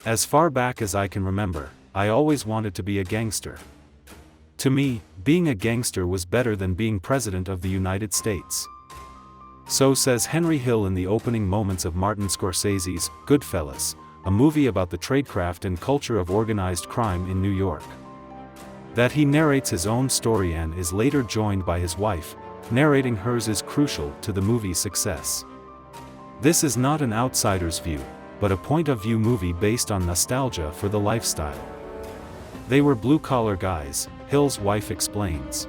As far back as I can remember, I always wanted to be a gangster. To me, being a gangster was better than being president of the United States. So says Henry Hill in the opening moments of Martin Scorsese's GoodFellas, a movie about the tradecraft and culture of organized crime in New York. That he narrates his own story and is later joined by his wife, narrating hers is crucial to the movie's success. This is not an outsider's view, but a point-of-view movie based on nostalgia for the lifestyle. They were blue-collar guys, Hill's wife explains.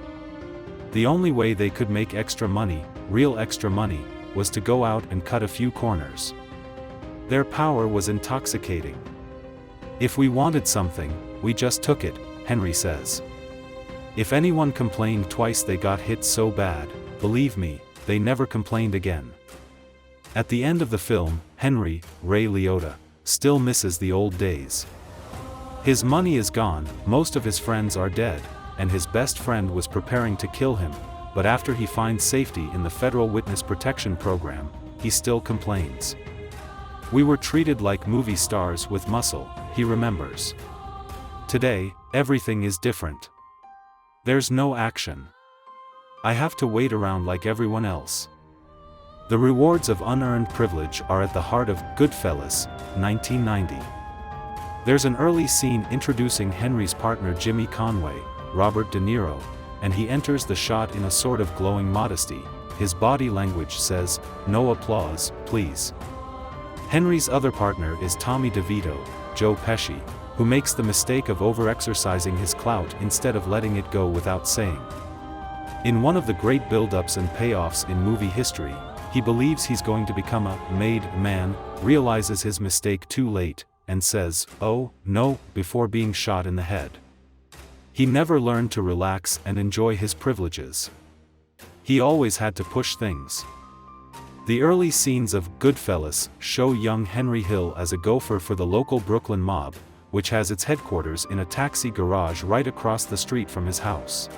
The only way they could make extra money, real extra money, was to go out and cut a few corners. Their power was intoxicating. If we wanted something, we just took it, Henry says. If anyone complained twice they got hit so bad, believe me, they never complained again. At the end of the film, Henry, Ray Liotta, still misses the old days. His money is gone, most of his friends are dead, and his best friend was preparing to kill him, but after he finds safety in the Federal Witness Protection Program, he still complains. We were treated like movie stars with muscle, he remembers. Today, everything is different. There's no action. I have to wait around like everyone else. The rewards of unearned privilege are at the heart of GoodFellas, 1990. There's an early scene introducing Henry's partner Jimmy Conway, Robert De Niro, and he enters the shot in a sort of glowing modesty. His body language says, "No applause, please." Henry's other partner is Tommy DeVito, Joe Pesci, who makes the mistake of over-exercising his clout instead of letting it go without saying. In one of the great build-ups and payoffs in movie history, he believes he's going to become a made man, realizes his mistake too late, and says, "Oh, no," before being shot in the head. He never learned to relax and enjoy his privileges. He always had to push things. The early scenes of GoodFellas show young Henry Hill as a gopher for the local Brooklyn mob, which has its headquarters in a taxi garage right across the street from his house.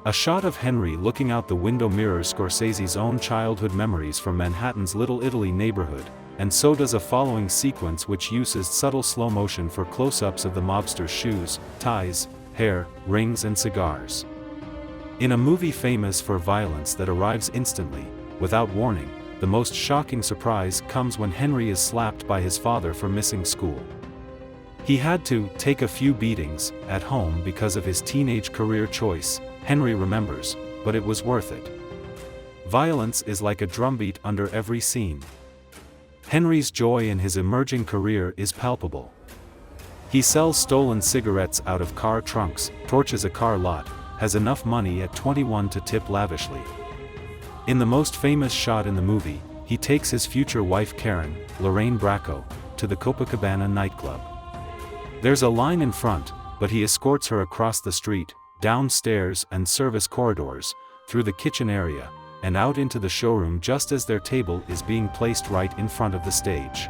A shot of Henry looking out the window mirrors Scorsese's own childhood memories from Manhattan's Little Italy neighborhood, and so does a following sequence which uses subtle slow motion for close-ups of the mobster's shoes, ties, hair, rings and cigars. In a movie famous for violence that arrives instantly, without warning, the most shocking surprise comes when Henry is slapped by his father for missing school. He had to take a few beatings at home because of his teenage career choice, Henry remembers, but it was worth it. Violence is like a drumbeat under every scene. Henry's joy in his emerging career is palpable. He sells stolen cigarettes out of car trunks, torches a car lot, has enough money at 21 to tip lavishly. In the most famous shot in the movie, he takes his future wife Karen, Lorraine Bracco, to the Copacabana nightclub. There's a line in front, but he escorts her across the street, downstairs and service corridors, through the kitchen area, and out into the showroom just as their table is being placed right in front of the stage.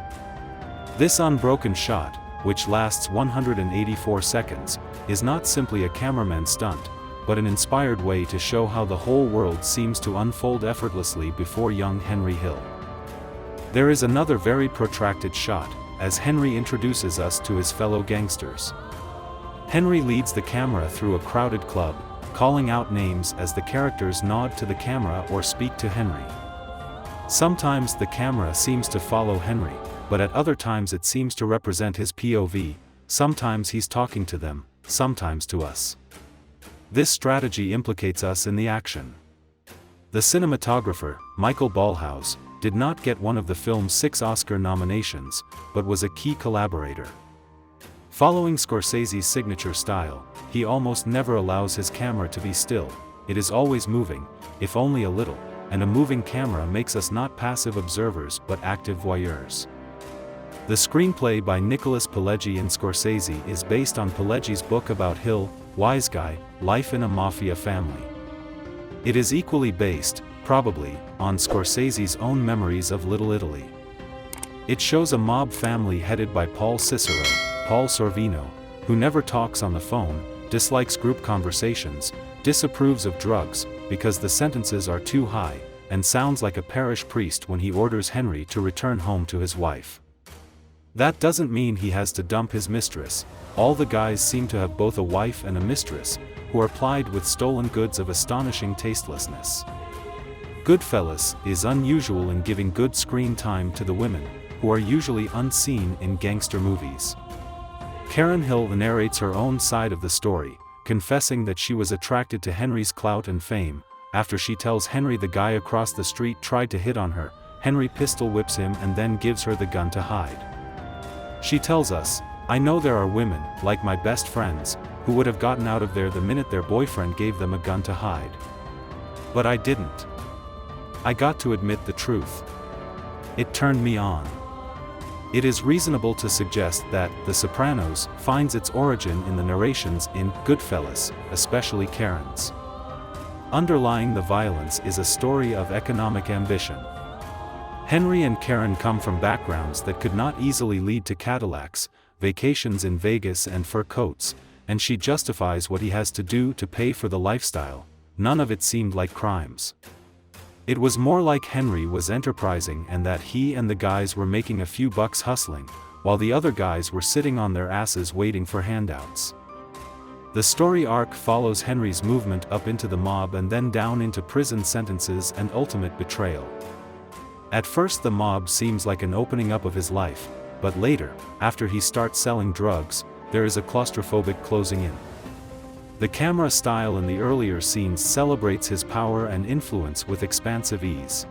This unbroken shot, which lasts 184 seconds, is not simply a cameraman stunt, but an inspired way to show how the whole world seems to unfold effortlessly before young Henry Hill. There is another very protracted shot, as Henry introduces us to his fellow gangsters. Henry leads the camera through a crowded club, calling out names as the characters nod to the camera or speak to Henry. Sometimes the camera seems to follow Henry, but at other times it seems to represent his POV, sometimes he's talking to them, sometimes to us. This strategy implicates us in the action. The cinematographer, Michael Ballhaus, did not get one of the film's 6 Oscar nominations, but was a key collaborator. Following Scorsese's signature style, he almost never allows his camera to be still, it is always moving, if only a little, and a moving camera makes us not passive observers but active voyeurs. The screenplay by Nicholas Pileggi and Scorsese is based on Pileggi's book about Hill, Wise Guy, Life in a Mafia Family. It is equally based, probably, on Scorsese's own memories of Little Italy. It shows a mob family headed by Paul Cicero, Paul Sorvino, who never talks on the phone, dislikes group conversations, disapproves of drugs, because the sentences are too high, and sounds like a parish priest when he orders Henry to return home to his wife. That doesn't mean he has to dump his mistress. All the guys seem to have both a wife and a mistress, who are plied with stolen goods of astonishing tastelessness. GoodFellas is unusual in giving good screen time to the women, who are usually unseen in gangster movies. Karen Hill narrates her own side of the story, confessing that she was attracted to Henry's clout and fame. After she tells Henry the guy across the street tried to hit on her, Henry pistol whips him and then gives her the gun to hide. She tells us, "I know there are women, like my best friends, who would have gotten out of there the minute their boyfriend gave them a gun to hide. But I didn't. I got to admit the truth. It turned me on." It is reasonable to suggest that The Sopranos finds its origin in the narrations in GoodFellas, especially Karen's. Underlying the violence is a story of economic ambition. Henry and Karen come from backgrounds that could not easily lead to Cadillacs, vacations in Vegas and fur coats, and she justifies what he has to do to pay for the lifestyle. None of it seemed like crimes. It was more like Henry was enterprising and that he and the guys were making a few bucks hustling, while the other guys were sitting on their asses waiting for handouts. The story arc follows Henry's movement up into the mob and then down into prison sentences and ultimate betrayal. At first the mob seems like an opening up of his life, but later, after he starts selling drugs, there is a claustrophobic closing in. The camera style in the earlier scenes celebrates his power and influence with expansive ease.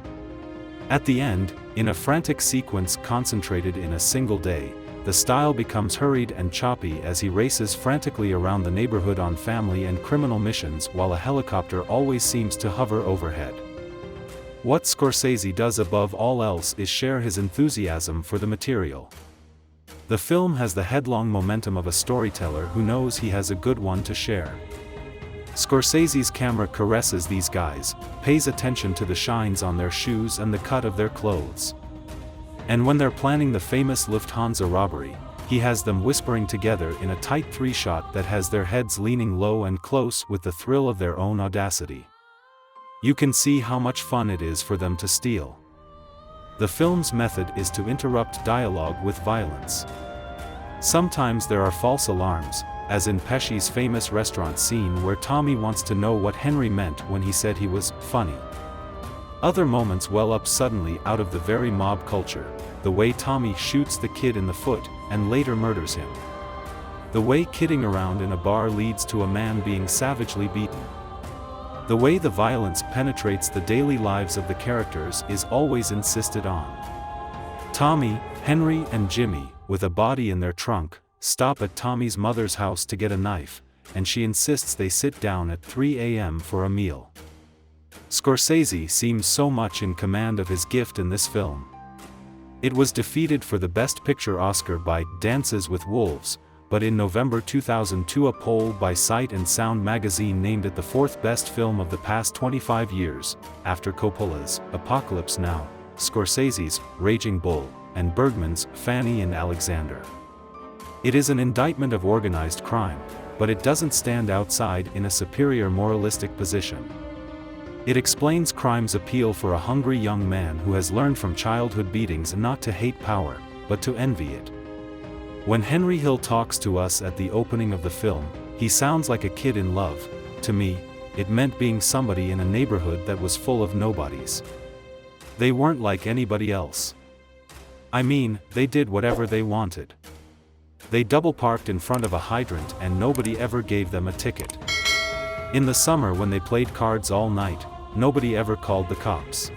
At the end, in a frantic sequence concentrated in a single day, the style becomes hurried and choppy as he races frantically around the neighborhood on family and criminal missions while a helicopter always seems to hover overhead. What Scorsese does above all else is share his enthusiasm for the material. The film has the headlong momentum of a storyteller who knows he has a good one to share. Scorsese's camera caresses these guys, pays attention to the shines on their shoes and the cut of their clothes. And when they're planning the famous Lufthansa robbery, he has them whispering together in a tight three-shot that has their heads leaning low and close with the thrill of their own audacity. You can see how much fun it is for them to steal. The film's method is to interrupt dialogue with violence. Sometimes there are false alarms, as in Pesci's famous restaurant scene where Tommy wants to know what Henry meant when he said he was funny. Other moments well up suddenly out of the very mob culture, the way Tommy shoots the kid in the foot and later murders him. The way kidding around in a bar leads to a man being savagely beaten. The way the violence penetrates the daily lives of the characters is always insisted on. Tommy, Henry and Jimmy, with a body in their trunk, stop at Tommy's mother's house to get a knife, and she insists they sit down at 3 a.m. for a meal. Scorsese seems so much in command of his gift in this film. It was defeated for the Best Picture Oscar by Dances with Wolves, but in November 2002 a poll by Sight and Sound magazine named it the fourth best film of the past 25 years, after Coppola's Apocalypse Now, Scorsese's Raging Bull, and Bergman's Fanny and Alexander. It is an indictment of organized crime, but it doesn't stand outside in a superior moralistic position. It explains crime's appeal for a hungry young man who has learned from childhood beatings not to hate power, but to envy it. When Henry Hill talks to us at the opening of the film, he sounds like a kid in love. To me, it meant being somebody in a neighborhood that was full of nobodies. They weren't like anybody else. I mean, they did whatever they wanted. They double parked in front of a hydrant and nobody ever gave them a ticket. In the summer when they played cards all night, nobody ever called the cops.